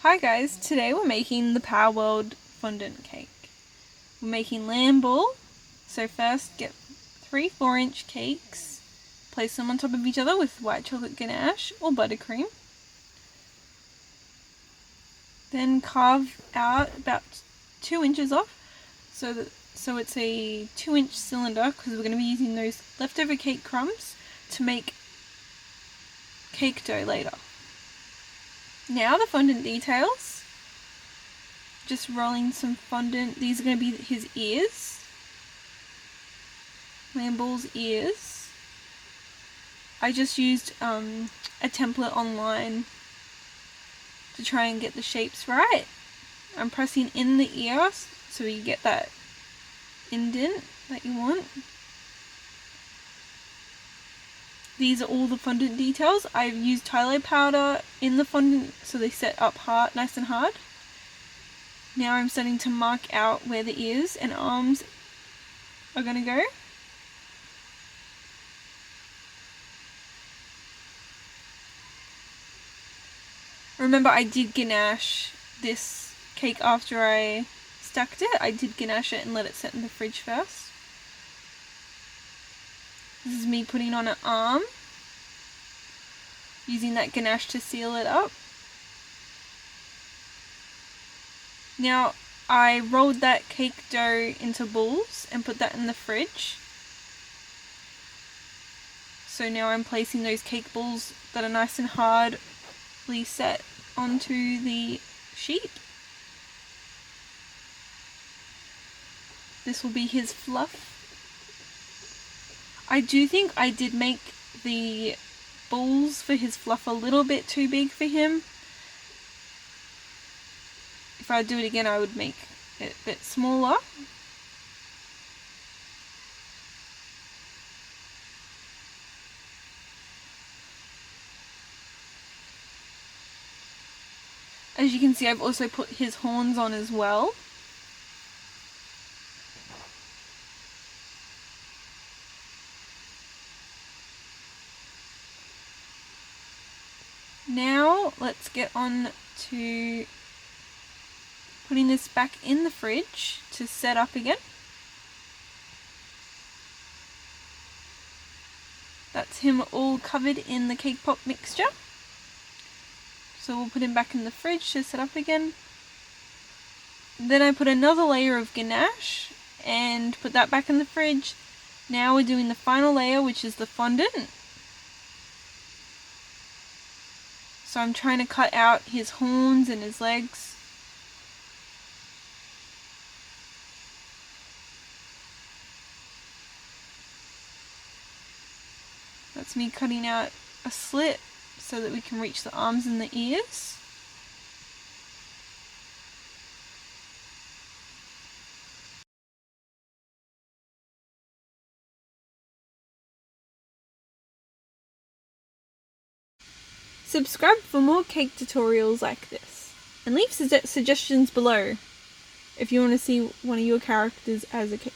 Hi guys, today we're making the Palworld fondant cake. We're making Lamball. So first get 3 4-inch cakes, place them on top of each other with white chocolate ganache or buttercream. Then carve out about 2 inches off so it's a 2-inch cylinder, because we're going to be using those leftover cake crumbs to make cake dough later. Now the fondant details. Just rolling some fondant. These are going to be his ears. Lamball's ears. I just used a template online to try and get the shapes right. I'm pressing in the ear so you get that indent that you want. These are all the fondant details. I've used Tylo powder in the fondant so they set up hard, nice and hard. Now I'm starting to mark out where the ears and arms are going to go. Remember, I did ganache this cake after I stacked it. I did ganache it and let it set in the fridge first. This is me putting on an arm, using that ganache to seal it up. Now, I rolled that cake dough into balls and put that in the fridge. So now I'm placing those cake balls that are nice and hardly set onto the sheet. This will be his fluff. I do think I did make the balls for his fluff a little bit too big for him. If I do it again, I would make it a bit smaller. As you can see, I've also put his horns on as well. Now let's get on to putting this back in the fridge to set up again. That's him all covered in the cake pop mixture. So we'll put him back in the fridge to set up again. Then I put another layer of ganache and put that back in the fridge. Now we're doing the final layer, which is the fondant. So I'm trying to cut out his horns and his legs. That's me cutting out a slit so that we can reach the arms and the ears. Subscribe for more cake tutorials like this, and leave suggestions below if you want to see one of your characters as a cake.